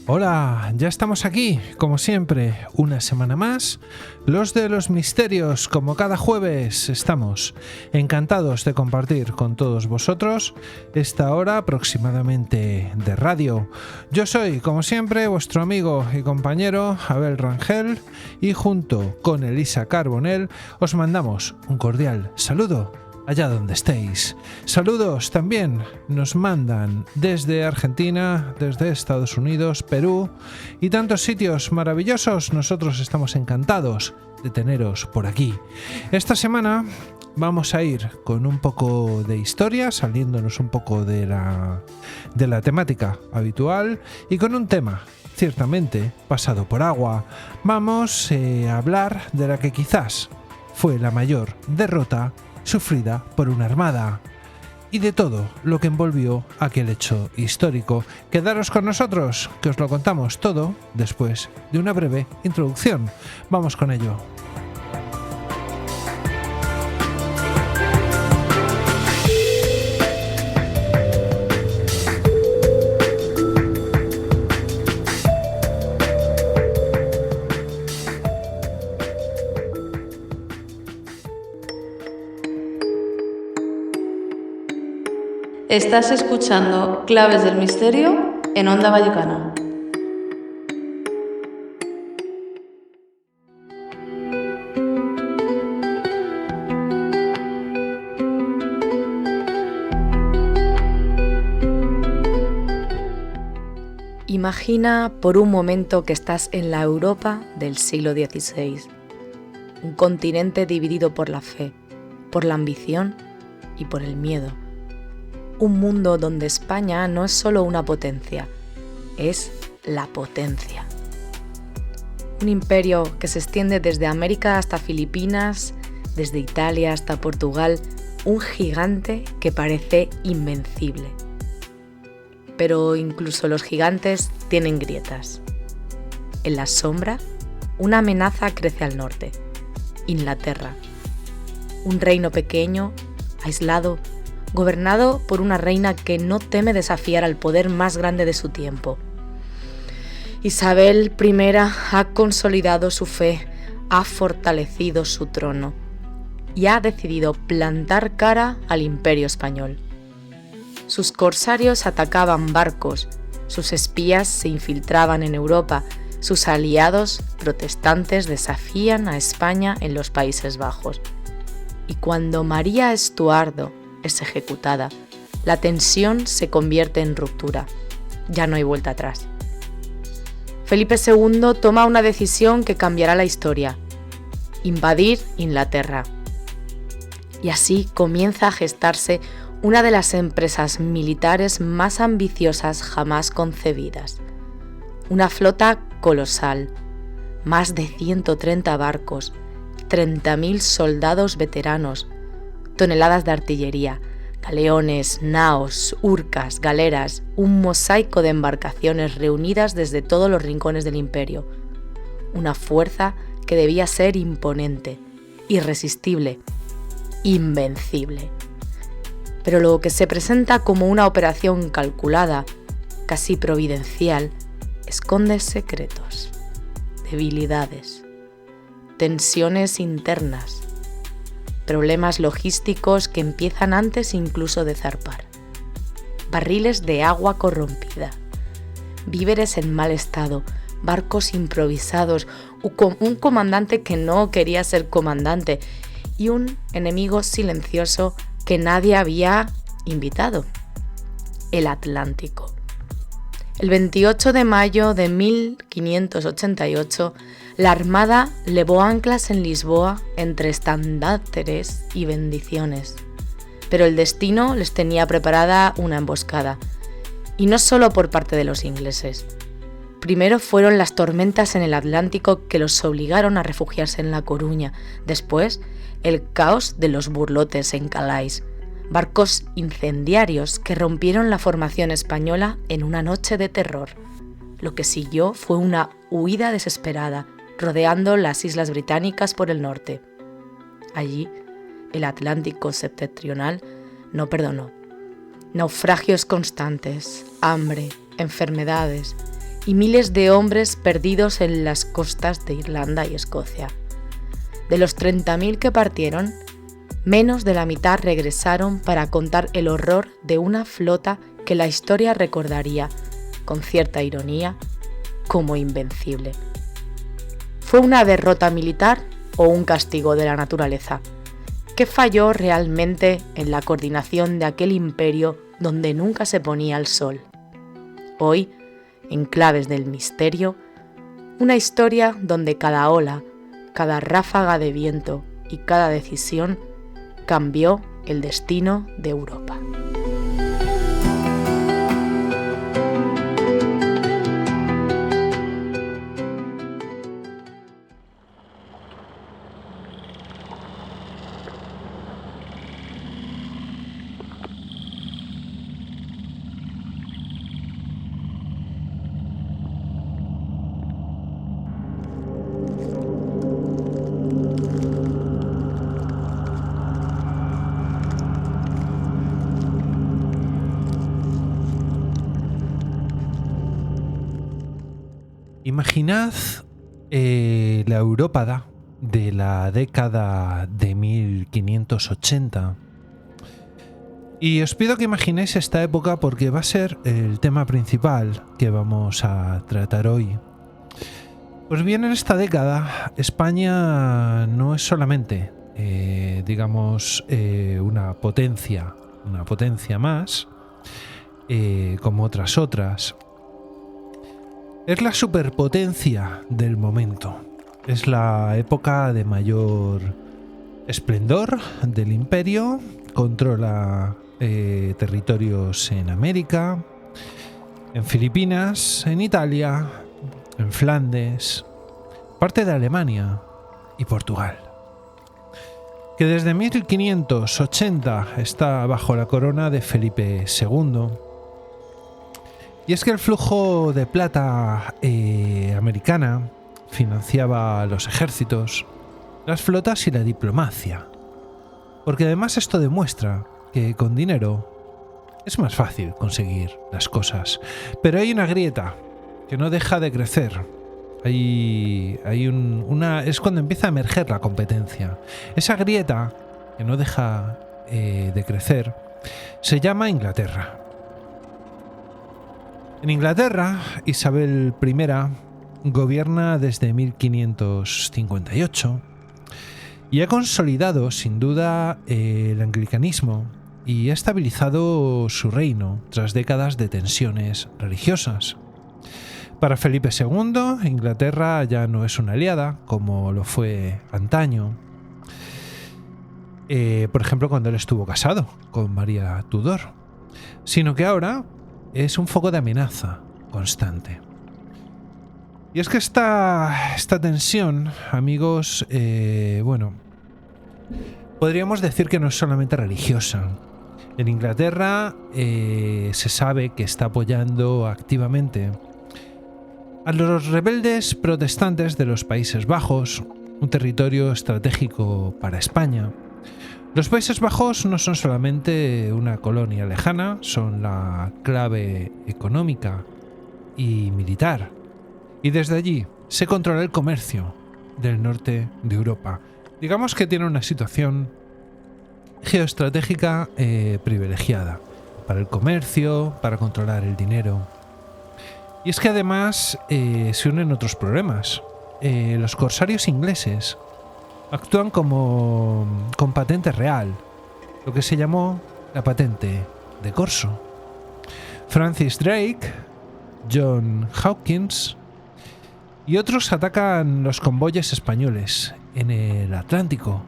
Hola, ya estamos aquí, como siempre, una semana más. Los de los misterios, como cada jueves, estamos encantados de compartir con todos vosotros esta hora aproximadamente de radio. Yo soy, como siempre, vuestro amigo y compañero Abel Rangel y junto con Elisa Carbonell os mandamos un cordial saludo allá donde estéis. Saludos también nos mandan desde Argentina, desde Estados Unidos, Perú y tantos sitios maravillosos. Nosotros estamos encantados de teneros por aquí. Esta semana vamos a ir con un poco de historia, saliéndonos un poco de la temática habitual y con un tema ciertamente pasado por agua. Vamos a hablar de la que quizás fue la mayor derrota sufrida por una armada y de todo lo que envolvió aquel hecho histórico. Quedaros con nosotros, que os lo contamos todo después de una breve introducción. Vamos con ello. Estás escuchando Claves del Misterio en Onda Vallecana. Imagina por un momento que estás en la Europa del siglo XVI, un continente dividido por la fe, por la ambición y por el miedo. Un mundo donde España no es solo una potencia, es la potencia. Un imperio que se extiende desde América hasta Filipinas, desde Italia hasta Portugal, un gigante que parece invencible. Pero incluso los gigantes tienen grietas. En la sombra, una amenaza crece al norte, Inglaterra. Un reino pequeño, aislado, gobernado por una reina que no teme desafiar al poder más grande de su tiempo. Isabel I ha consolidado su fe, ha fortalecido su trono y ha decidido plantar cara al Imperio español. Sus corsarios atacaban barcos, sus espías se infiltraban en Europa, sus aliados protestantes desafían a España en los Países Bajos. Y cuando María Estuardo es ejecutada, la tensión se convierte en ruptura. Ya no hay vuelta atrás. Felipe II toma una decisión que cambiará la historia: invadir Inglaterra. Y así comienza a gestarse una de las empresas militares más ambiciosas jamás concebidas. Una flota colosal, más de 130 barcos, 30.000 soldados veteranos, toneladas de artillería, galeones, naos, urcas, galeras, un mosaico de embarcaciones reunidas desde todos los rincones del imperio. Una fuerza que debía ser imponente, irresistible, invencible. Pero lo que se presenta como una operación calculada, casi providencial, esconde secretos, debilidades, tensiones internas, problemas logísticos que empiezan antes incluso de zarpar, barriles de agua corrompida, víveres en mal estado, barcos improvisados, un comandante que no quería ser comandante y un enemigo silencioso que nadie había invitado: el Atlántico. El 28 de mayo de 1588, la Armada levó anclas en Lisboa entre estandartes y bendiciones. Pero el destino les tenía preparada una emboscada, y no solo por parte de los ingleses. Primero fueron las tormentas en el Atlántico que los obligaron a refugiarse en La Coruña, después el caos de los burlotes en Calais, barcos incendiarios que rompieron la formación española en una noche de terror. Lo que siguió fue una huida desesperada, rodeando las islas británicas por el norte. Allí, el Atlántico septentrional no perdonó. Naufragios constantes, hambre, enfermedades y miles de hombres perdidos en las costas de Irlanda y Escocia. De los 30.000 que partieron, menos de la mitad regresaron para contar el horror de una flota que la historia recordaría, con cierta ironía, como invencible. ¿Fue una derrota militar o un castigo de la naturaleza? ¿Qué falló realmente en la coordinación de aquel imperio donde nunca se ponía el sol? Hoy, en Claves del Misterio, una historia donde cada ola, cada ráfaga de viento y cada decisión cambió el destino de Europa. Imaginad la Europa de la década de 1580. Y os pido que imaginéis esta época porque va a ser el tema principal que vamos a tratar hoy. Pues bien, en esta década España no es solamente, una potencia más, como otras. Es la superpotencia del momento. Es la época de mayor esplendor del imperio. Controla territorios en América, en Filipinas, en Italia, en Flandes, parte de Alemania y Portugal. Que desde 1580 está bajo la corona de Felipe II. Y es que el flujo de plata americana financiaba los ejércitos, las flotas y la diplomacia. Porque además esto demuestra que con dinero es más fácil conseguir las cosas. Pero hay una grieta que no deja de crecer. Es cuando empieza a emerger la competencia. Esa grieta que no deja de crecer se llama Inglaterra. En Inglaterra, Isabel I gobierna desde 1558 y ha consolidado sin duda el anglicanismo y ha estabilizado su reino tras décadas de tensiones religiosas. Para Felipe II, Inglaterra ya no es una aliada como lo fue antaño. Por ejemplo, cuando él estuvo casado con María Tudor, sino que ahora es un foco de amenaza constante. Y es que esta tensión, amigos, podríamos decir que no es solamente religiosa. En Inglaterra se sabe que está apoyando activamente a los rebeldes protestantes de los Países Bajos, un territorio estratégico para España. Los Países Bajos no son solamente una colonia lejana, son la clave económica y militar. Y desde allí se controla el comercio del norte de Europa. Digamos que tiene una situación geoestratégica privilegiada para el comercio, para controlar el dinero. Y es que además se unen otros problemas. Los corsarios ingleses actúan con patente real, lo que se llamó la patente de corso. Francis Drake, John Hawkins y otros atacan los convoyes españoles en el Atlántico.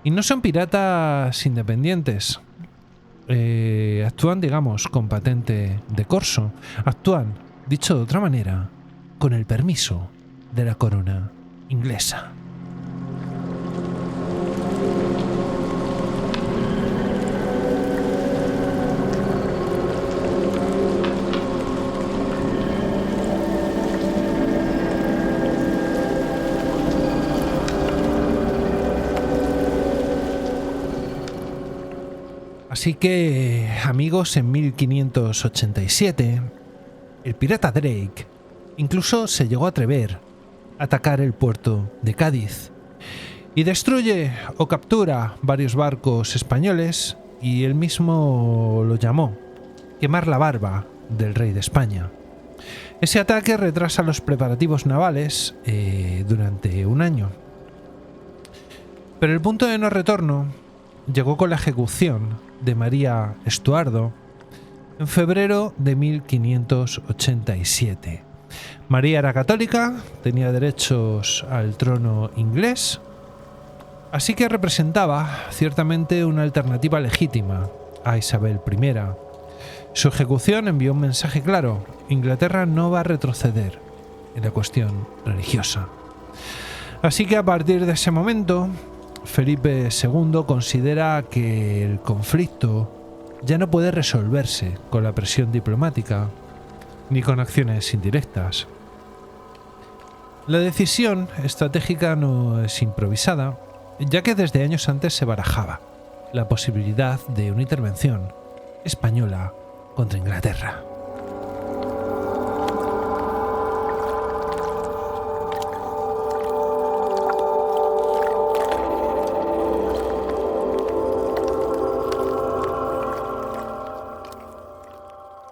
Y no son piratas independientes. Actúan, con patente de corso. Actúan, dicho de otra manera, con el permiso de la corona inglesa. Así que, amigos, en 1587, el pirata Drake Incluso se llegó a atrever a atacar el puerto de Cádiz y destruye o captura varios barcos españoles, y él mismo lo llamó quemar la barba del rey de España. Ese ataque retrasa los preparativos navales durante un año. Pero el punto de no retorno llegó con la ejecución de María Estuardo en febrero de 1587. María era católica, tenía derechos al trono inglés, así que representaba ciertamente una alternativa legítima a Isabel I. Su ejecución envió un mensaje claro: Inglaterra no va a retroceder en la cuestión religiosa. Así que a partir de ese momento, Felipe II considera que el conflicto ya no puede resolverse con la presión diplomática ni con acciones indirectas. La decisión estratégica no es improvisada, ya que desde años antes se barajaba la posibilidad de una intervención española contra Inglaterra.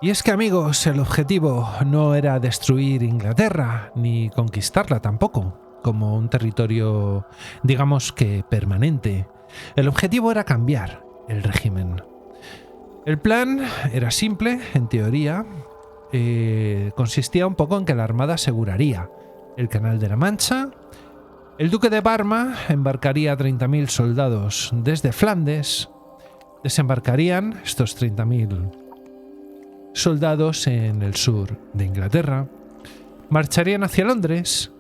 Y es que, amigos, el objetivo no era destruir Inglaterra, ni conquistarla tampoco, como un territorio, digamos que permanente. El objetivo era cambiar el régimen. El plan era simple, en teoría. Consistía un poco en que la Armada aseguraría el Canal de la Mancha. El duque de Parma embarcaría 30.000 soldados desde Flandes. Desembarcarían estos 30.000 soldados en el sur de Inglaterra, marcharían hacia Londres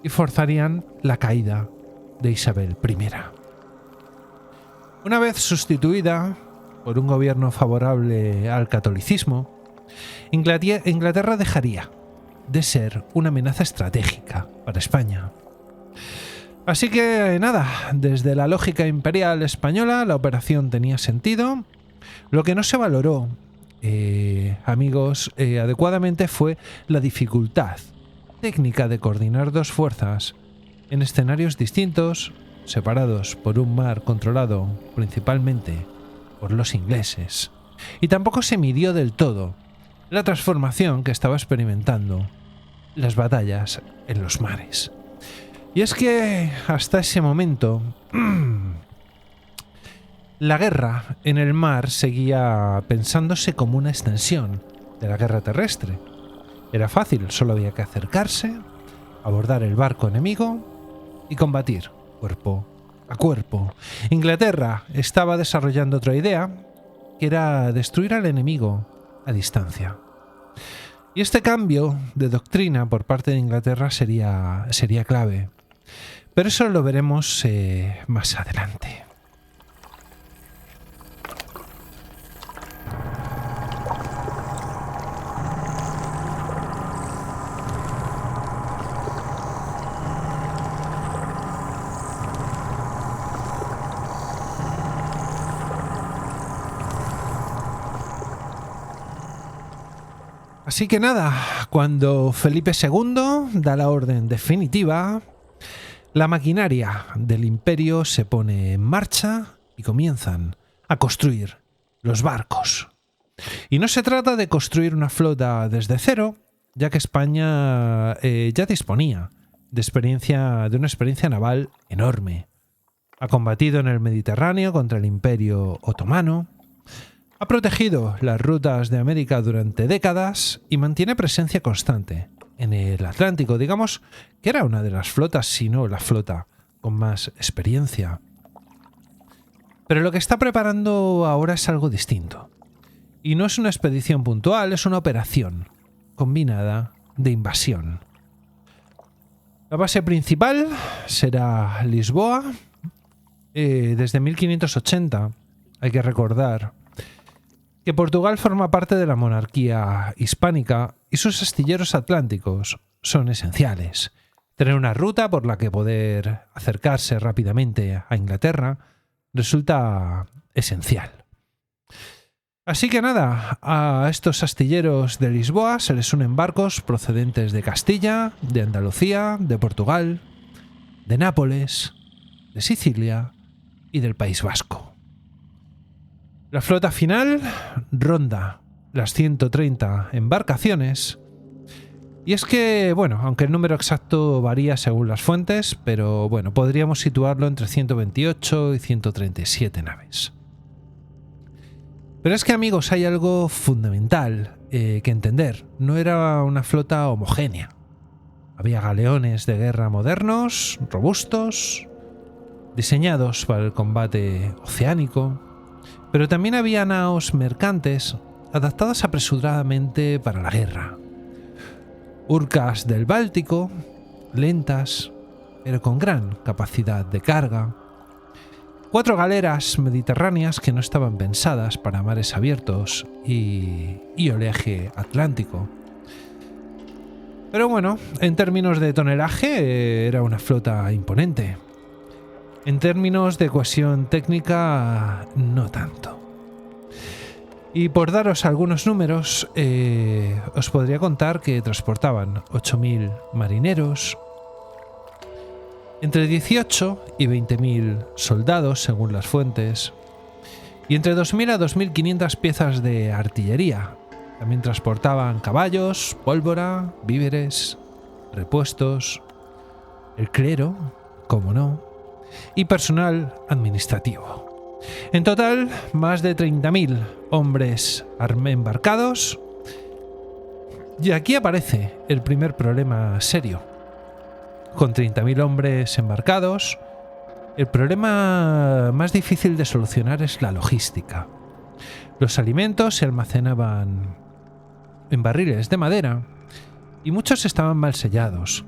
y forzarían la caída de Isabel I. Una vez sustituida por un gobierno favorable al catolicismo, Inglaterra dejaría de ser una amenaza estratégica para España. Así que nada, desde la lógica imperial española la operación tenía sentido. Lo que no se valoró, amigos, adecuadamente fue la dificultad técnica de coordinar dos fuerzas en escenarios distintos, separados por un mar controlado principalmente por los ingleses. Y tampoco se midió del todo la transformación que estaba experimentando las batallas en los mares. Y es que hasta ese momento la guerra en el mar seguía pensándose como una extensión de la guerra terrestre. Era fácil, solo había que acercarse, abordar el barco enemigo y combatir cuerpo a cuerpo. Inglaterra estaba desarrollando otra idea, que era destruir al enemigo a distancia. Y este cambio de doctrina por parte de Inglaterra sería clave. Pero eso lo veremos más adelante. Así que nada, cuando Felipe II da la orden definitiva, la maquinaria del imperio se pone en marcha y comienzan a construir los barcos. Y no se trata de construir una flota desde cero, ya que España ya disponía de una experiencia naval enorme. Ha combatido en el Mediterráneo contra el Imperio Otomano, ha protegido las rutas de América durante décadas y mantiene presencia constante en el Atlántico. Digamos que era una de las flotas, si no la flota con más experiencia. Pero lo que está preparando ahora es algo distinto. Y no es una expedición puntual, es una operación combinada de invasión. La base principal será Lisboa. Desde 1580 hay que recordar que Portugal forma parte de la monarquía hispánica y sus astilleros atlánticos son esenciales. Tener una ruta por la que poder acercarse rápidamente a Inglaterra resulta esencial. Así que nada, a estos astilleros de Lisboa se les unen barcos procedentes de Castilla, de Andalucía, de Portugal, de Nápoles, de Sicilia y del País Vasco. La flota final ronda las 130 embarcaciones. Y es que, bueno, aunque el número exacto varía según las fuentes, pero bueno, podríamos situarlo entre 128 y 137 naves. Pero es que, amigos, hay algo fundamental que entender. No era una flota homogénea. Había galeones de guerra modernos, robustos, diseñados para el combate oceánico, pero también había naos mercantes adaptadas apresuradamente para la guerra. Urcas del Báltico, lentas, pero con gran capacidad de carga. 4 galeras mediterráneas que no estaban pensadas para mares abiertos y oleaje atlántico. Pero bueno, en términos de tonelaje era una flota imponente. En términos de cohesión técnica, no tanto. Y por daros algunos números, os podría contar que transportaban 8.000 marineros, entre 18 y 20.000 soldados según las fuentes, y entre 2.000 a 2.500 piezas de artillería. También transportaban caballos, pólvora, víveres, repuestos, el clero, como no, y personal administrativo. En total, más de 30.000 hombres embarcados. Y aquí aparece el primer problema serio. Con 30.000 hombres embarcados, el problema más difícil de solucionar es la logística. Los alimentos se almacenaban en barriles de madera y muchos estaban mal sellados.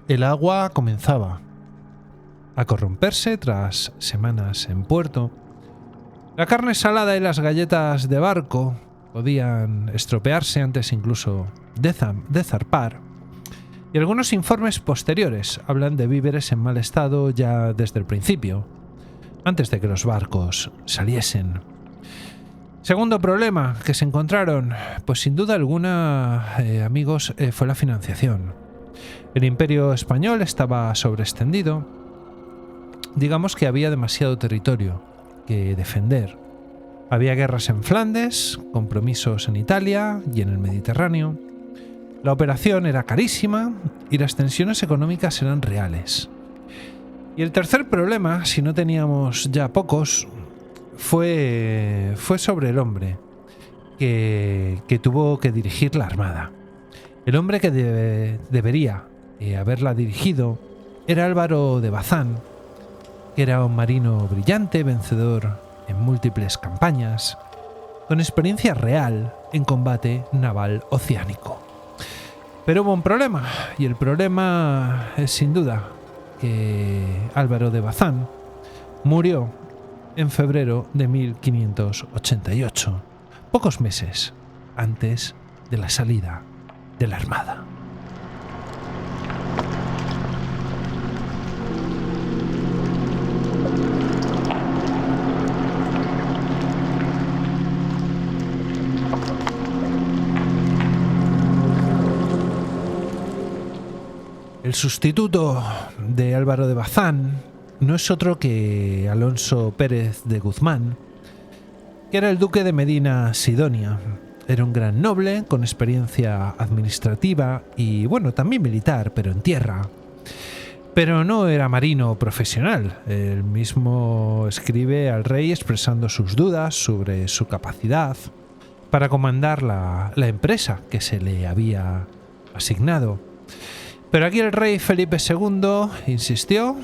El agua comenzaba a corromperse tras semanas en puerto. La carne salada y las galletas de barco podían estropearse antes incluso de zarpar. Y algunos informes posteriores hablan de víveres en mal estado ya desde el principio, antes de que los barcos saliesen. Segundo problema que se encontraron, pues sin duda alguna, amigos, fue la financiación. El Imperio Español estaba sobreextendido. Digamos que había demasiado territorio que defender. Había guerras en Flandes, compromisos en Italia y en el Mediterráneo. La operación era carísima y las tensiones económicas eran reales. Y el tercer problema, si no teníamos ya pocos, fue sobre el hombre que tuvo que dirigir la armada. El hombre que debería haberla dirigido era Álvaro de Bazán, que era un marino brillante, vencedor en múltiples campañas, con experiencia real en combate naval oceánico. Pero hubo un problema, y el problema es sin duda que Álvaro de Bazán murió en febrero de 1588, pocos meses antes de la salida de la armada. El sustituto de Álvaro de Bazán no es otro que Alonso Pérez de Guzmán, que era el duque de Medina Sidonia. Era un gran noble con experiencia administrativa y, bueno, también militar, pero en tierra. Pero no era marino profesional. Él mismo escribe al rey expresando sus dudas sobre su capacidad para comandar la empresa que se le había asignado. Pero aquí el rey Felipe II insistió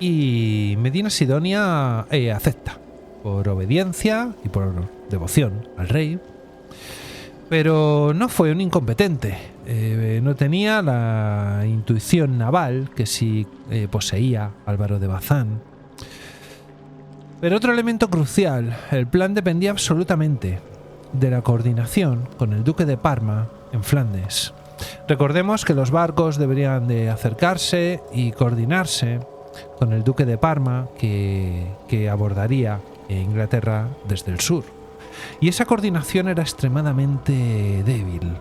y Medina Sidonia acepta, por obediencia y por devoción al rey. Pero no fue un incompetente, no tenía la intuición naval que sí poseía Álvaro de Bazán. Pero otro elemento crucial, el plan dependía absolutamente de la coordinación con el duque de Parma en Flandes. Recordemos que los barcos deberían de acercarse y coordinarse con el duque de Parma que abordaría Inglaterra desde el sur. Y esa coordinación era extremadamente débil.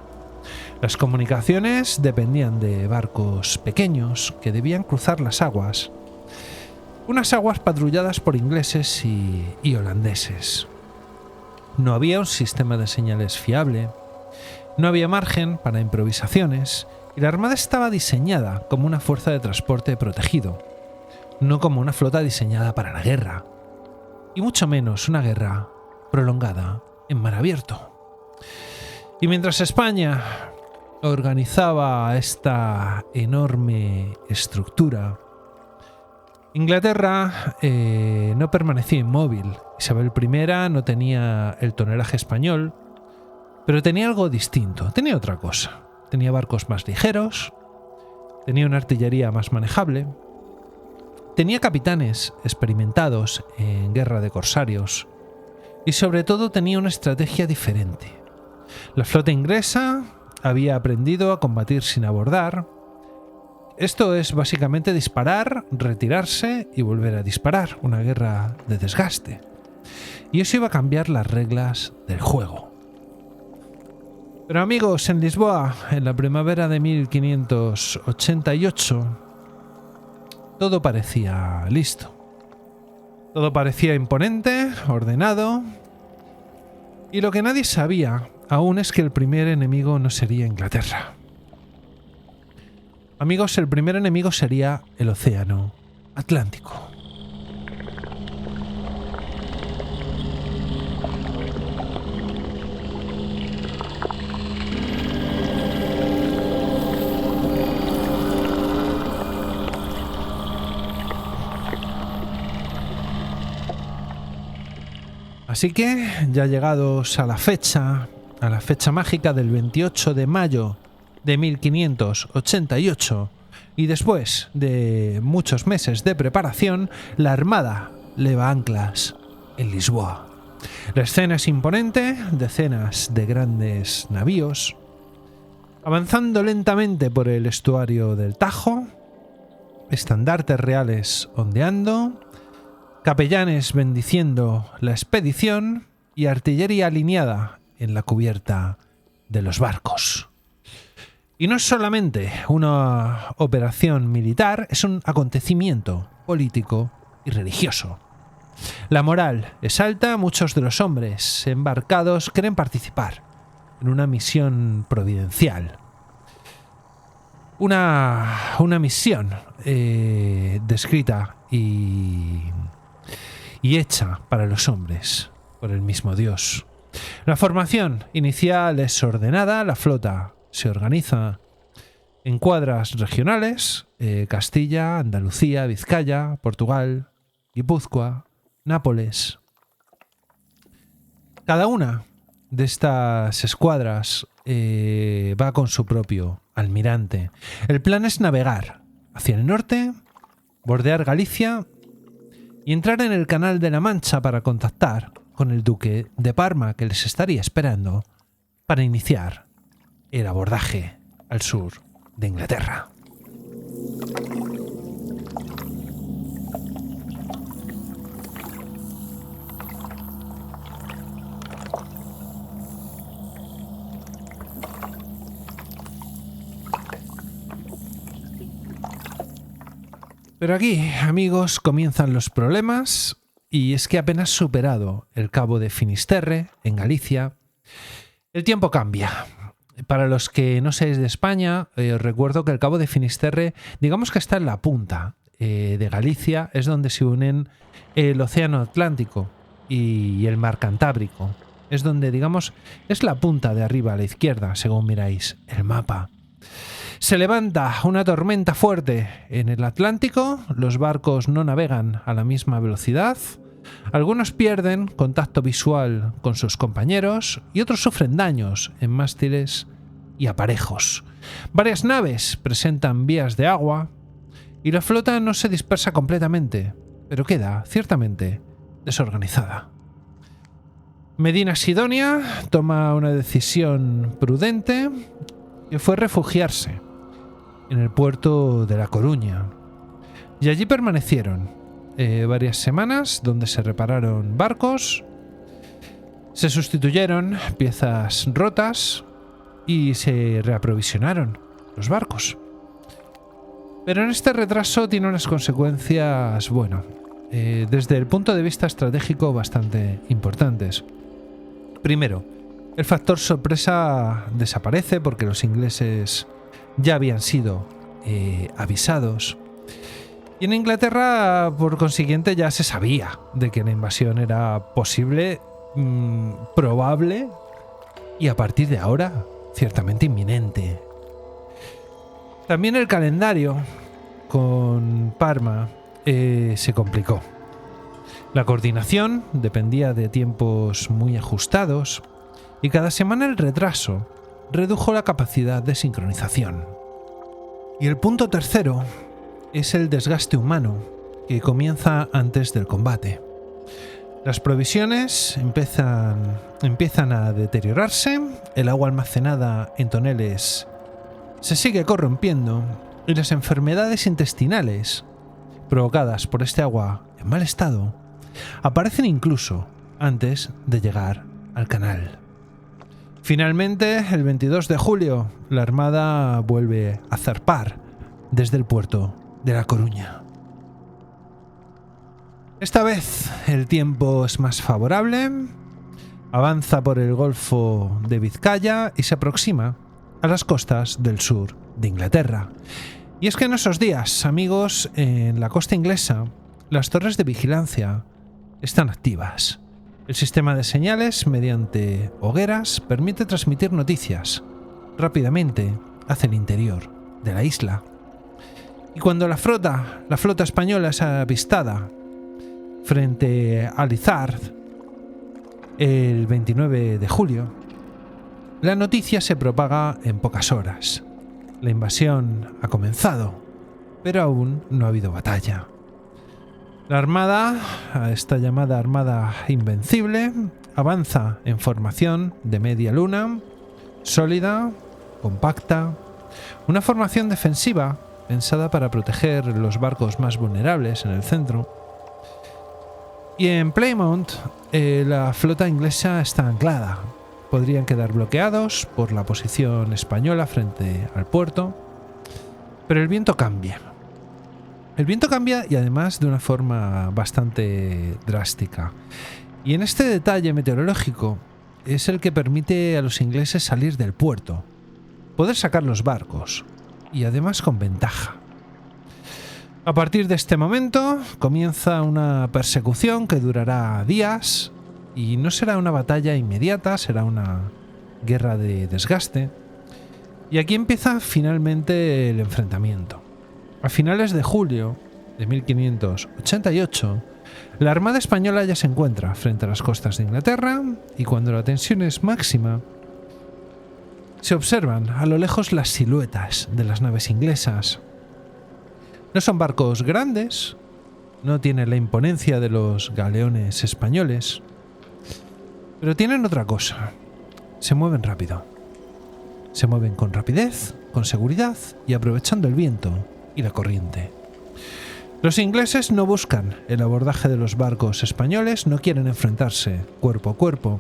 Las comunicaciones dependían de barcos pequeños que debían cruzar las aguas. Unas aguas patrulladas por ingleses y holandeses. No había un sistema de señales fiable, no había margen para improvisaciones y la Armada estaba diseñada como una fuerza de transporte protegido, no como una flota diseñada para la guerra, y mucho menos una guerra prolongada en mar abierto. Y mientras España organizaba esta enorme estructura, Inglaterra no permanecía inmóvil. Isabel I no tenía el tonelaje español, pero tenía algo distinto, tenía otra cosa. Tenía barcos más ligeros, tenía una artillería más manejable, tenía capitanes experimentados en guerra de corsarios y sobre todo tenía una estrategia diferente. La flota inglesa había aprendido a combatir sin abordar. Esto es básicamente disparar, retirarse y volver a disparar, una guerra de desgaste. Y eso iba a cambiar las reglas del juego. Pero amigos, en Lisboa, en la primavera de 1588, todo parecía listo. Todo parecía imponente, ordenado, y lo que nadie sabía aún es que el primer enemigo no sería Inglaterra. Amigos, el primer enemigo sería el Océano Atlántico. Así que, ya llegados a la fecha mágica del 28 de mayo de 1588, y después de muchos meses de preparación, la Armada leva anclas en Lisboa. La escena es imponente, decenas de grandes navíos, avanzando lentamente por el estuario del Tajo, estandartes reales ondeando, capellanes bendiciendo la expedición y artillería alineada en la cubierta de los barcos. Y no es solamente una operación militar, es un acontecimiento político y religioso. La moral es alta, muchos de los hombres embarcados quieren participar en una misión providencial. Una misión descrita y hecha para los hombres por el mismo Dios. La formación inicial es ordenada, la flota se organiza en cuadras regionales: Castilla, Andalucía, Vizcaya, Portugal, Guipúzcoa, Nápoles. Cada una de estas escuadras va con su propio almirante. El plan es navegar hacia el norte, bordear Galicia y entrar en el Canal de la Mancha para contactar con el duque de Parma, que les estaría esperando para iniciar el abordaje al sur de Inglaterra. Pero aquí, amigos, comienzan los problemas, y es que apenas superado el Cabo de Finisterre, en Galicia, el tiempo cambia. Para los que no seáis de España, os recuerdo que el Cabo de Finisterre, digamos que está en la punta de Galicia, es donde se unen el Océano Atlántico y el Mar Cantábrico. Es donde, digamos, es la punta de arriba a la izquierda, según miráis el mapa. Se levanta una tormenta fuerte en el Atlántico, los barcos no navegan a la misma velocidad, algunos pierden contacto visual con sus compañeros y otros sufren daños en mástiles y aparejos. Varias naves presentan vías de agua y la flota no se dispersa completamente, pero queda ciertamente desorganizada. Medina Sidonia toma una decisión prudente, que fue refugiarse en el puerto de La Coruña, y allí permanecieron varias semanas donde se repararon barcos, se sustituyeron piezas rotas y se reaprovisionaron los barcos. Pero en este retraso tiene unas consecuencias, desde el punto de vista estratégico bastante importantes. Primero, el factor sorpresa desaparece porque los ingleses ya habían sido avisados. Y en Inglaterra, por consiguiente, ya se sabía de que la invasión era posible, probable y a partir de ahora, ciertamente inminente. También el calendario con Parma se complicó. La coordinación dependía de tiempos muy ajustados y cada semana el retraso redujo la capacidad de sincronización. Y el punto tercero es el desgaste humano que comienza antes del combate. Las provisiones empiezan a deteriorarse, el agua almacenada en toneles se sigue corrompiendo y las enfermedades intestinales provocadas por este agua en mal estado aparecen incluso antes de llegar al canal. Finalmente, el 22 de julio, la Armada vuelve a zarpar desde el puerto de La Coruña. Esta vez el tiempo es más favorable, avanza por el Golfo de Vizcaya y se aproxima a las costas del sur de Inglaterra. Y es que en esos días, amigos, en la costa inglesa, las torres de vigilancia están activas. El sistema de señales mediante hogueras permite transmitir noticias rápidamente hacia el interior de la isla. Y cuando la flota española es avistada frente a Lizard el 29 de julio, la noticia se propaga en pocas horas. La invasión ha comenzado, pero aún no ha habido batalla. La Armada, esta llamada Armada Invencible, avanza en formación de media luna, sólida, compacta, una formación defensiva pensada para proteger los barcos más vulnerables en el centro. Y en Plymouth, la flota inglesa está anclada. Podrían quedar bloqueados por la posición española frente al puerto, pero el viento cambia. El viento cambia y además de una forma bastante drástica. Y en este detalle meteorológico es el que permite a los ingleses salir del puerto, poder sacar los barcos y además con ventaja. A partir de este momento comienza una persecución que durará días y no será una batalla inmediata, será una guerra de desgaste. Y aquí empieza finalmente el enfrentamiento. A finales de julio de 1588, la Armada Española ya se encuentra frente a las costas de Inglaterra y cuando la tensión es máxima, se observan a lo lejos las siluetas de las naves inglesas. No son barcos grandes, no tienen la imponencia de los galeones españoles, pero tienen otra cosa. Se mueven rápido. Se mueven con rapidez, con seguridad y aprovechando el viento y la corriente. Los ingleses no buscan el abordaje de los barcos españoles, no quieren enfrentarse cuerpo a cuerpo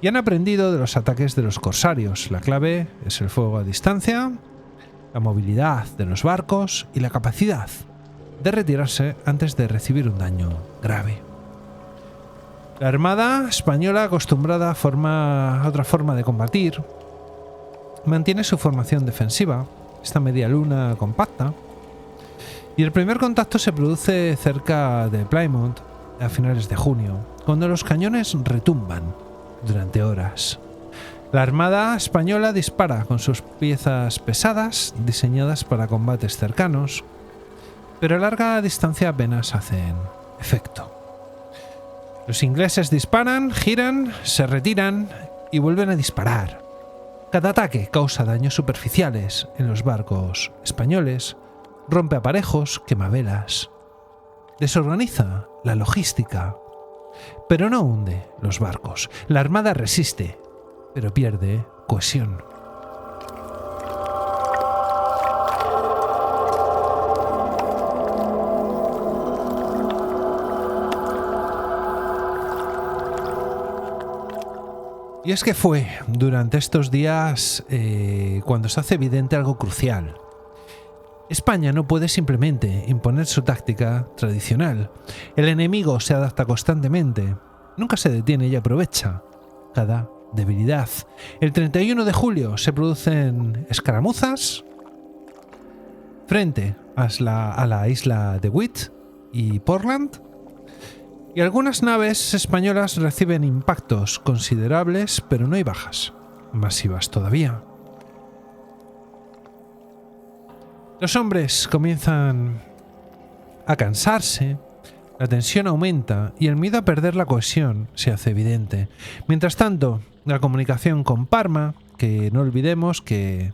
y han aprendido de los ataques de los corsarios. La clave es el fuego a distancia, la movilidad de los barcos y la capacidad de retirarse antes de recibir un daño grave. La Armada Española, acostumbrada a otra forma de combatir, mantiene su formación defensiva, esta media luna compacta, y el primer contacto se produce cerca de Plymouth a finales de junio, cuando los cañones retumban durante horas. La Armada Española dispara con sus piezas pesadas diseñadas para combates cercanos, pero a larga distancia apenas hacen efecto. Los ingleses disparan, giran, se retiran y vuelven a disparar. Cada ataque causa daños superficiales en los barcos españoles, rompe aparejos, quema velas, desorganiza la logística, pero no hunde los barcos. La Armada resiste, pero pierde cohesión. Y es que fue durante estos días cuando se hace evidente algo crucial. España no puede simplemente imponer su táctica tradicional. El enemigo se adapta constantemente, nunca se detiene y aprovecha cada debilidad. El 31 de julio se producen escaramuzas frente a la isla de Wight y Portland, y algunas naves españolas reciben impactos considerables, pero no hay bajas masivas todavía. Los hombres comienzan a cansarse, la tensión aumenta y el miedo a perder la cohesión se hace evidente. Mientras tanto, la comunicación con Parma, que no olvidemos que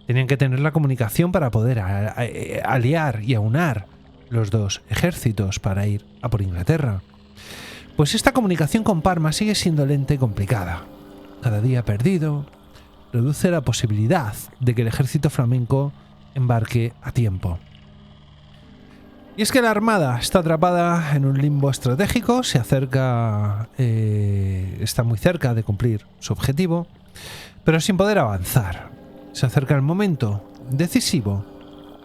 tenían que tener la comunicación para poder aliar y aunar los dos ejércitos para ir a por Inglaterra. Pues esta comunicación con Parma sigue siendo lenta y complicada. Cada día perdido reduce la posibilidad de que el ejército flamenco embarque a tiempo. Y es que la armada está atrapada en un limbo estratégico, se acerca, está muy cerca de cumplir su objetivo, pero sin poder avanzar. Se acerca el momento decisivo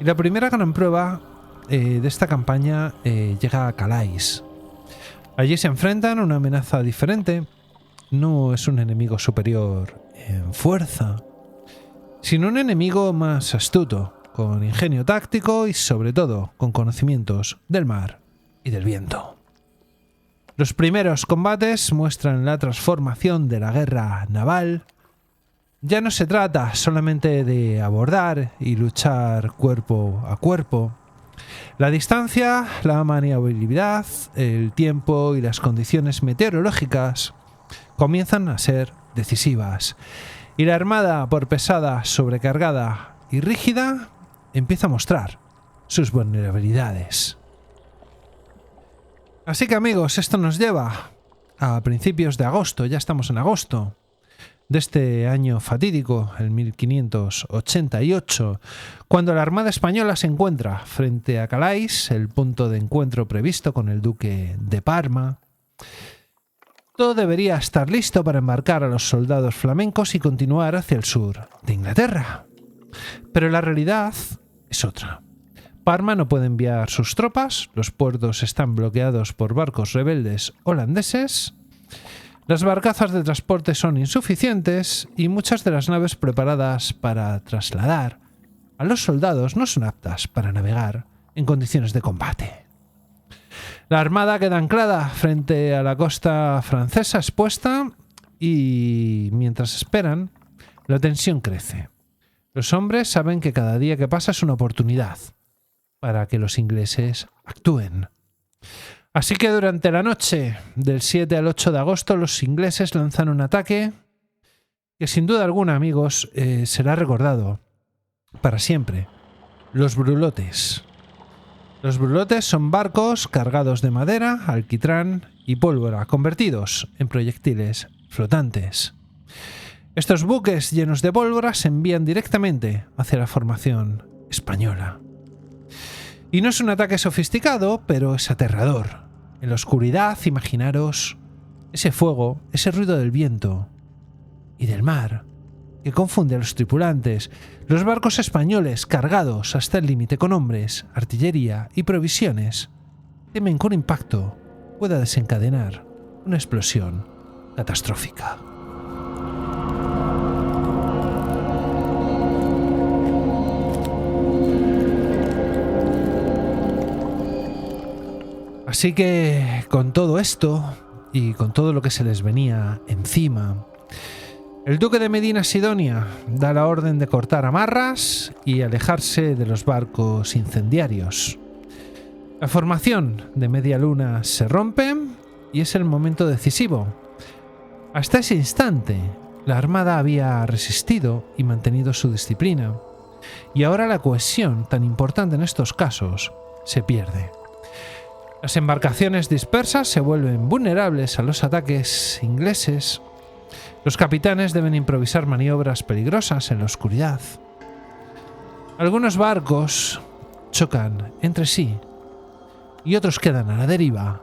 y la primera gran prueba de esta campaña llega a Calais. Allí se enfrentan a una amenaza diferente. No es un enemigo superior en fuerza, sino un enemigo más astuto, con ingenio táctico y sobre todo con conocimientos del mar y del viento. Los primeros combates muestran la transformación de la guerra naval. Ya no se trata solamente de abordar y luchar cuerpo a cuerpo. La distancia, la maniobrabilidad, el tiempo y las condiciones meteorológicas comienzan a ser decisivas. Y la armada, por pesada, sobrecargada y rígida, empieza a mostrar sus vulnerabilidades. Así que amigos, esto nos lleva a principios de agosto, ya estamos en agosto, de este año fatídico, el 1588, cuando la Armada Española se encuentra frente a Calais, el punto de encuentro previsto con el duque de Parma. Todo debería estar listo para embarcar a los soldados flamencos y continuar hacia el sur de Inglaterra. Pero la realidad es otra. Parma no puede enviar sus tropas, los puertos están bloqueados por barcos rebeldes holandeses, las barcazas de transporte son insuficientes y muchas de las naves preparadas para trasladar a los soldados no son aptas para navegar en condiciones de combate. La armada queda anclada frente a la costa francesa expuesta y mientras esperan, la tensión crece. Los hombres saben que cada día que pasa es una oportunidad para que los ingleses actúen. Así que durante la noche del 7 al 8 de agosto los ingleses lanzan un ataque que sin duda alguna, amigos, será recordado para siempre. Los brulotes. Los brulotes son barcos cargados de madera, alquitrán y pólvora, convertidos en proyectiles flotantes. Estos buques llenos de pólvora se envían directamente hacia la formación española. Y no es un ataque sofisticado, pero es aterrador. En la oscuridad, imaginaros ese fuego, ese ruido del viento y del mar que confunde a los tripulantes. Los barcos españoles, cargados hasta el límite con hombres, artillería y provisiones, temen que un impacto pueda desencadenar una explosión catastrófica. Así que con todo esto y con todo lo que se les venía encima, el duque de Medina Sidonia da la orden de cortar amarras y alejarse de los barcos incendiarios. La formación de media luna se rompe y es el momento decisivo. Hasta ese instante, la armada había resistido y mantenido su disciplina, y ahora la cohesión, tan importante en estos casos, se pierde. Las embarcaciones dispersas se vuelven vulnerables a los ataques ingleses. Los capitanes deben improvisar maniobras peligrosas en la oscuridad. Algunos barcos chocan entre sí y otros quedan a la deriva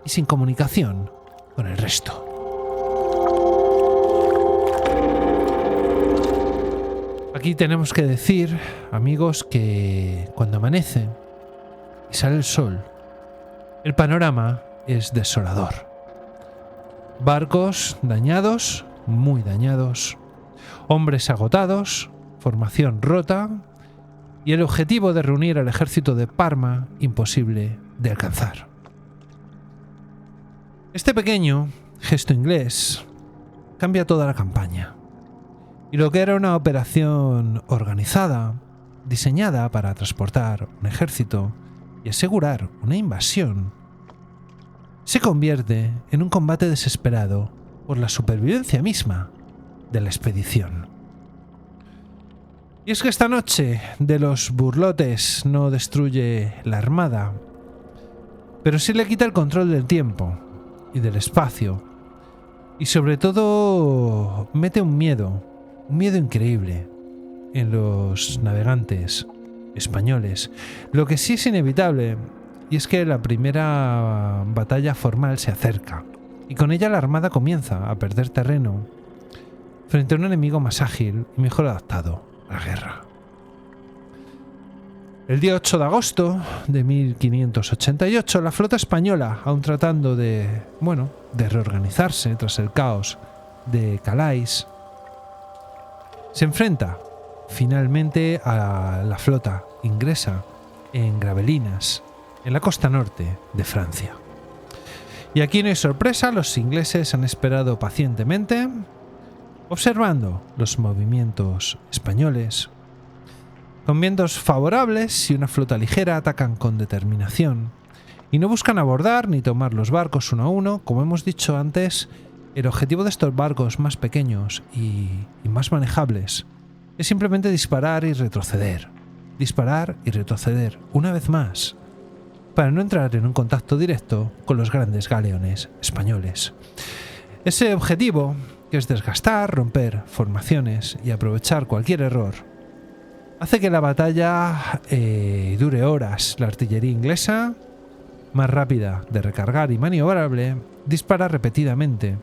y sin comunicación con el resto. Aquí tenemos que decir, amigos, que cuando amanece y sale el sol, el panorama es desolador. Barcos dañados, muy dañados, hombres agotados, formación rota y el objetivo de reunir al ejército de Parma imposible de alcanzar. Este pequeño gesto inglés cambia toda la campaña. Y lo que era una operación organizada, diseñada para transportar un ejército y asegurar una invasión, se convierte en un combate desesperado por la supervivencia misma de la expedición. Y es que esta noche de los burlotes no destruye la armada, pero sí le quita el control del tiempo y del espacio, y sobre todo mete un miedo increíble en los navegantes españoles. Lo que sí es inevitable, y es que la primera batalla formal se acerca, y con ella la armada comienza a perder terreno frente a un enemigo más ágil y mejor adaptado a la guerra. El día 8 de agosto de 1588, la flota española, aún tratando de reorganizarse tras el caos de Calais, se enfrenta finalmente a la flota inglesa en Gravelinas, en la costa norte de Francia. Y aquí no hay sorpresa, los ingleses han esperado pacientemente, observando los movimientos españoles. Con vientos favorables y una flota ligera atacan con determinación y no buscan abordar ni tomar los barcos uno a uno. Como hemos dicho antes, el objetivo de estos barcos más pequeños y más manejables es simplemente disparar y retroceder una vez más, para no entrar en un contacto directo con los grandes galeones españoles. Ese objetivo, que es desgastar, romper formaciones y aprovechar cualquier error, hace que la batalla dure horas. La artillería inglesa, más rápida de recargar y maniobrable, dispara repetidamente.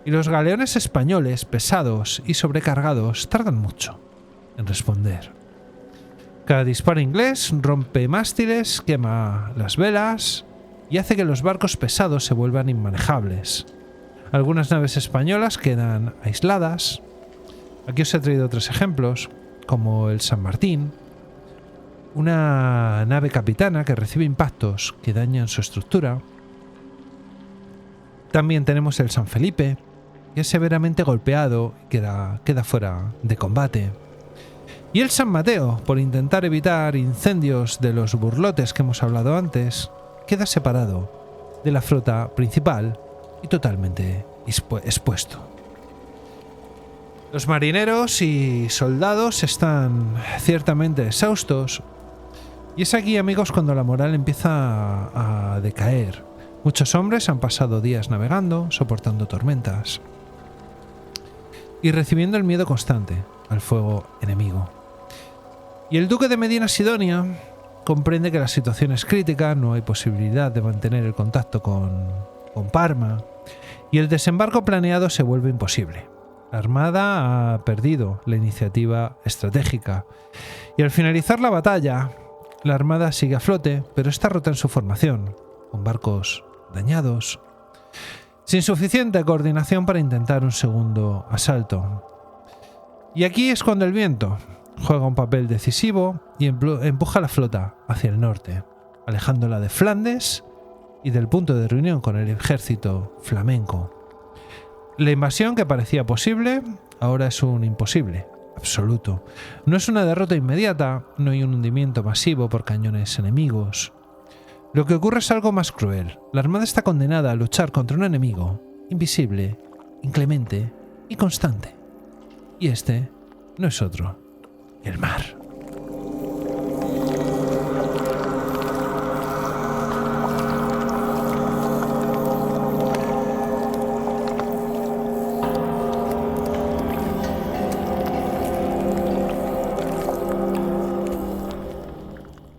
Y los galeones españoles, pesados y sobrecargados, tardan mucho en responder. Cada disparo inglés rompe mástiles, quema las velas y hace que los barcos pesados se vuelvan inmanejables. Algunas naves españolas quedan aisladas. Aquí os he traído 3 ejemplos, como el San Martín, una nave capitana que recibe impactos que dañan su estructura. También tenemos el San Felipe, que es severamente golpeado y queda fuera de combate. Y el San Mateo, por intentar evitar incendios de los burlotes que hemos hablado antes, queda separado de la flota principal y totalmente expuesto. Los marineros y soldados están ciertamente exhaustos, y es aquí, amigos, cuando la moral empieza a decaer. Muchos hombres han pasado días navegando, soportando tormentas y recibiendo el miedo constante al fuego enemigo. Y el duque de Medina Sidonia comprende que la situación es crítica, no hay posibilidad de mantener el contacto con Parma, y el desembarco planeado se vuelve imposible. La armada ha perdido la iniciativa estratégica, y al finalizar la batalla, la armada sigue a flote, pero está rota en su formación, con barcos dañados, sin suficiente coordinación para intentar un segundo asalto. Y aquí es cuando el viento juega un papel decisivo y empuja la flota hacia el norte, alejándola de Flandes y del punto de reunión con el ejército flamenco. La invasión, que parecía posible, ahora es un imposible absoluto. No es una derrota inmediata, no hay un hundimiento masivo por cañones enemigos. Lo que ocurre es algo más cruel. La armada está condenada a luchar contra un enemigo invisible, inclemente y constante. Y este no es otro que el mar.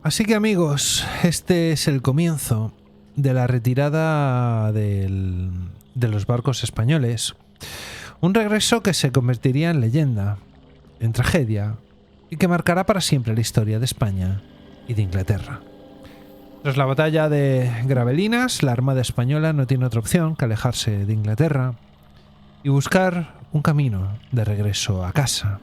Así que, amigos, este es el comienzo de la retirada de los barcos españoles. Un regreso que se convertiría en leyenda. en tragedia y que marcará para siempre la historia de España y de Inglaterra. Tras la batalla de Gravelinas, la Armada Española no tiene otra opción que alejarse de Inglaterra y buscar un camino de regreso a casa.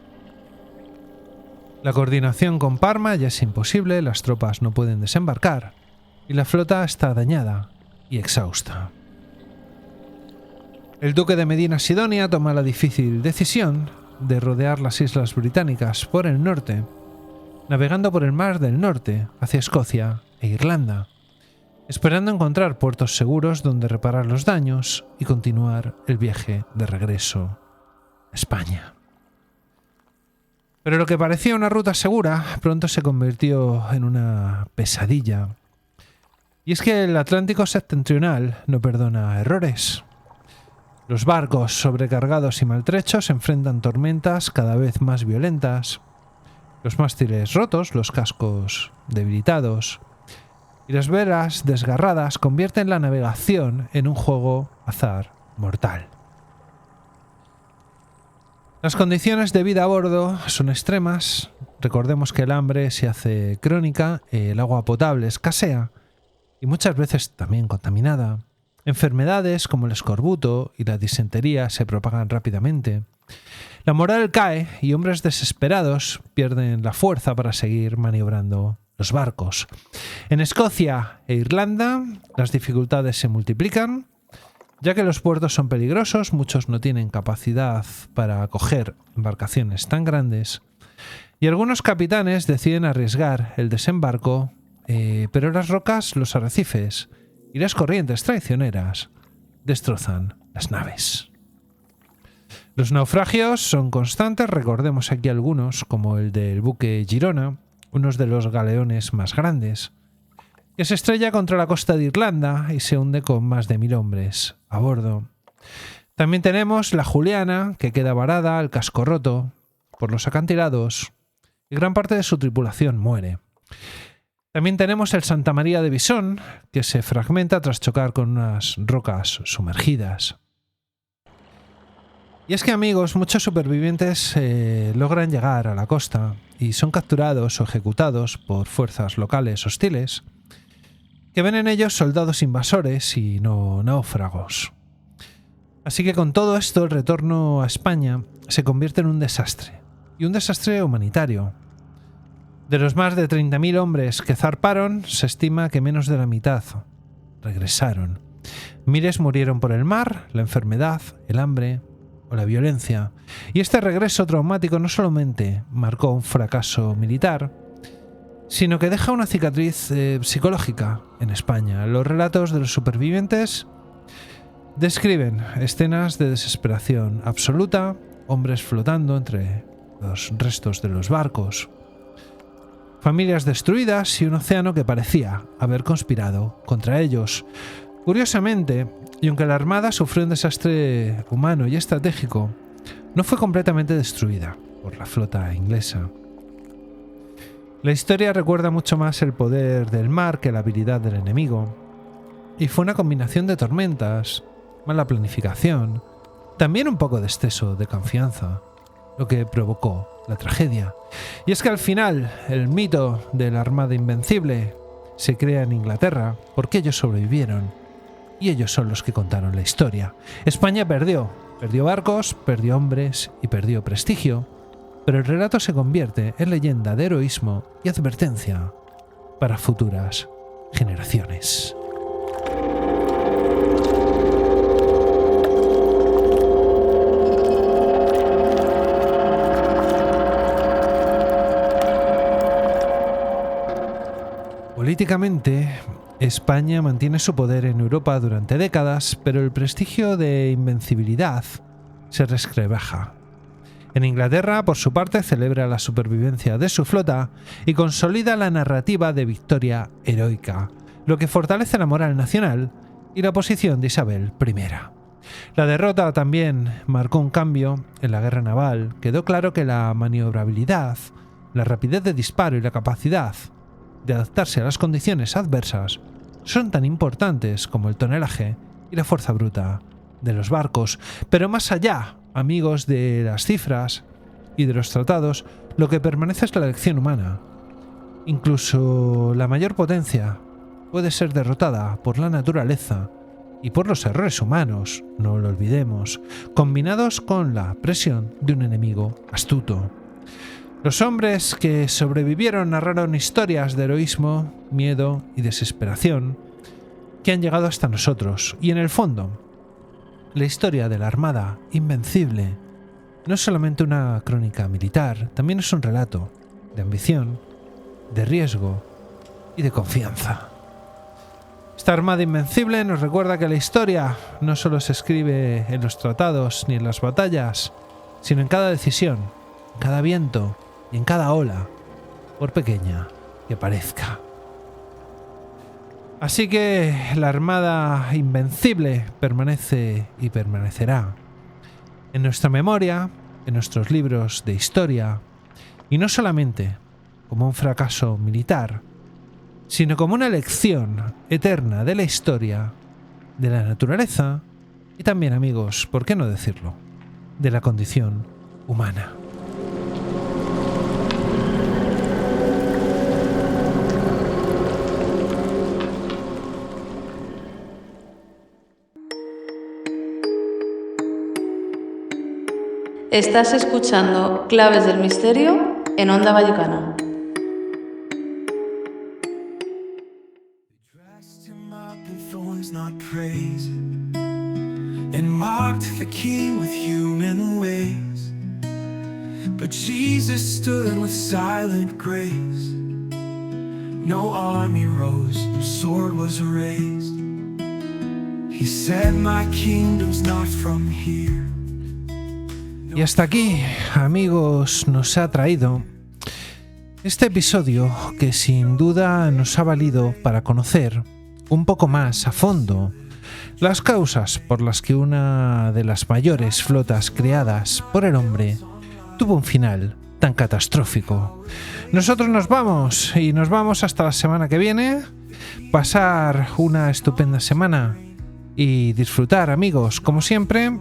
La coordinación con Parma ya es imposible, las tropas no pueden desembarcar y la flota está dañada y exhausta. El duque de Medina Sidonia toma la difícil decisión de rodear las islas británicas por el norte, navegando por el mar del norte hacia Escocia e Irlanda, esperando encontrar puertos seguros donde reparar los daños y continuar el viaje de regreso a España. Pero lo que parecía una ruta segura pronto se convirtió en una pesadilla. Y es que el Atlántico septentrional no perdona errores. Los barcos sobrecargados y maltrechos enfrentan tormentas cada vez más violentas, los mástiles rotos, los cascos debilitados y las velas desgarradas convierten la navegación en un juego azar mortal. Las condiciones de vida a bordo son extremas. Recordemos que el hambre se hace crónica, el agua potable escasea y muchas veces también contaminada. Enfermedades como el escorbuto y la disentería se propagan rápidamente. La moral cae y hombres desesperados pierden la fuerza para seguir maniobrando los barcos. En Escocia e Irlanda las dificultades se multiplican, ya que los puertos son peligrosos, muchos no tienen capacidad para acoger embarcaciones tan grandes y algunos capitanes deciden arriesgar el desembarco, pero las rocas, los arrecifes y las corrientes traicioneras destrozan las naves. Los naufragios son constantes, recordemos aquí algunos, como el del buque Girona, uno de los galeones más grandes, que se estrella contra la costa de Irlanda y se hunde con más de 1000 hombres a bordo. También tenemos la Juliana, que queda varada al casco roto por los acantilados y gran parte de su tripulación muere. También tenemos el Santa María de Bisón, que se fragmenta tras chocar con unas rocas sumergidas. Y es que, amigos, muchos supervivientes logran llegar a la costa y son capturados o ejecutados por fuerzas locales hostiles que ven en ellos soldados invasores y no náufragos. Así que con todo esto el retorno a España se convierte en un desastre, y un desastre humanitario. De los más de 30.000 hombres que zarparon, se estima que menos de la mitad regresaron. Miles murieron por el mar, la enfermedad, el hambre o la violencia. Y este regreso traumático no solamente marcó un fracaso militar, sino que deja una cicatriz psicológica en España. Los relatos de los supervivientes describen escenas de desesperación absoluta, hombres flotando entre los restos de los barcos, familias destruidas y un océano que parecía haber conspirado contra ellos. Curiosamente, y aunque la Armada sufrió un desastre humano y estratégico, no fue completamente destruida por la flota inglesa. La historia recuerda mucho más el poder del mar que la habilidad del enemigo, y fue una combinación de tormentas, mala planificación, también un poco de exceso de confianza, lo que provocó la tragedia. Y es que al final el mito de la Armada Invencible se crea en Inglaterra porque ellos sobrevivieron y ellos son los que contaron la historia. España perdió barcos, perdió hombres y perdió prestigio, pero el relato se convierte en leyenda de heroísmo y advertencia para futuras generaciones. Políticamente, España mantiene su poder en Europa durante décadas, pero el prestigio de invencibilidad se resquebraja. En Inglaterra, por su parte, celebra la supervivencia de su flota y consolida la narrativa de victoria heroica, lo que fortalece la moral nacional y la posición de Isabel I. La derrota también marcó un cambio en la guerra naval. Quedó claro que la maniobrabilidad, la rapidez de disparo y la capacidad de adaptarse a las condiciones adversas son tan importantes como el tonelaje y la fuerza bruta de los barcos. Pero más allá, amigos, de las cifras y de los tratados, lo que permanece es la elección humana. Incluso la mayor potencia puede ser derrotada por la naturaleza y por los errores humanos, no lo olvidemos, combinados con la presión de un enemigo astuto. Los hombres que sobrevivieron narraron historias de heroísmo, miedo y desesperación que han llegado hasta nosotros, y en el fondo, la historia de la Armada Invencible no es solamente una crónica militar, también es un relato de ambición, de riesgo y de confianza. Esta Armada Invencible nos recuerda que la historia no solo se escribe en los tratados ni en las batallas, sino en cada decisión, en cada viento y en cada ola, por pequeña que parezca. Así que la Armada Invencible permanece y permanecerá en nuestra memoria, en nuestros libros de historia, y no solamente como un fracaso militar, sino como una lección eterna de la historia, de la naturaleza y también, amigos, ¿por qué no decirlo?, de la condición humana. Estás escuchando Claves del Misterio en Onda Vallecana. And mocked the king with human ways, but Jesus stood with silent grace. No army rose, no sword was raised. He said, my kingdom's not from here. Y hasta aquí, amigos, nos ha traído este episodio que sin duda nos ha valido para conocer un poco más a fondo las causas por las que una de las mayores flotas creadas por el hombre tuvo un final tan catastrófico. Nosotros nos vamos y nos vamos hasta la semana que viene. Pasar una estupenda semana y disfrutar, amigos, como siempre.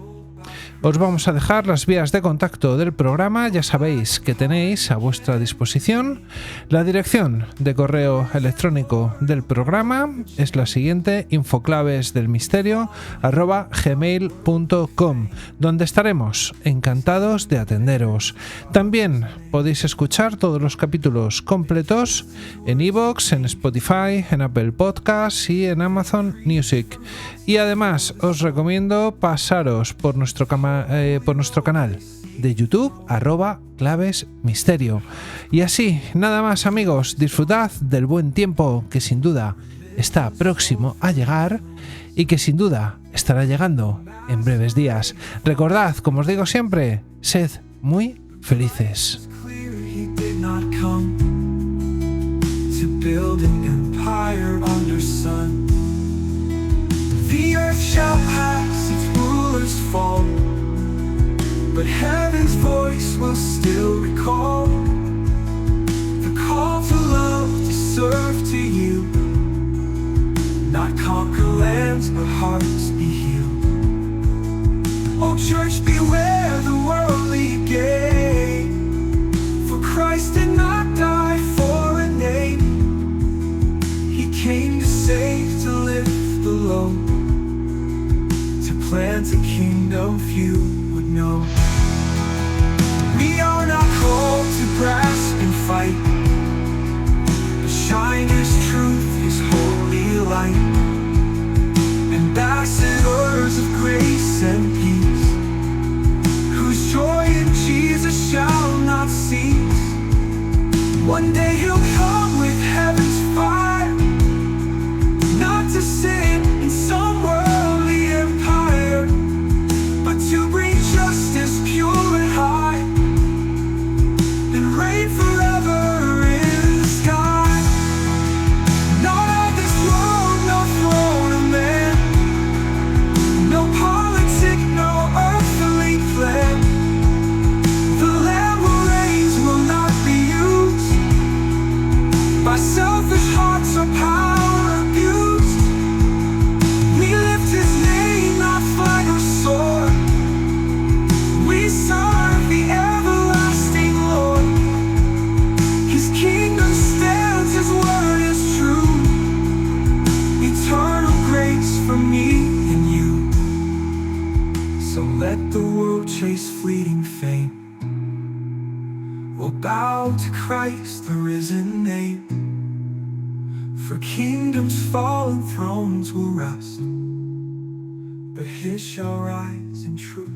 Os vamos a dejar las vías de contacto del programa, ya sabéis que tenéis a vuestra disposición. La dirección de correo electrónico del programa es la siguiente: infoclavesdelmisterio@gmail.com, donde estaremos encantados de atenderos. También podéis escuchar todos los capítulos completos en iVoox, en Spotify, en Apple Podcasts y en Amazon Music. Y además os recomiendo pasaros por nuestro canal de YouTube, @clavesmisterio. Y así, nada más, amigos, disfrutad del buen tiempo que sin duda está próximo a llegar y que sin duda estará llegando en breves días. Recordad, como os digo siempre, sed muy felices. The earth shall pass, its rulers fall, but heaven's voice will still recall the call to love, to serve to you, not conquer lands, but hearts be healed. Oh church, beware the worldly gain, for Christ did not die for a name. He came to save, to lift the low, plant a kingdom few would know. We are not called to grasp and fight, but shine His truth, His holy light. Ambassadors of grace and peace, whose joy in Jesus shall not cease. One day He'll come with heaven's fire, not to sit in some worldly empire, but to bring justice pure and high, and reign forever in the sky. Not of this world, no throne of man, no politic, no bow to Christ, the risen name. For kingdoms fall and thrones will rust, but his shall rise in truth.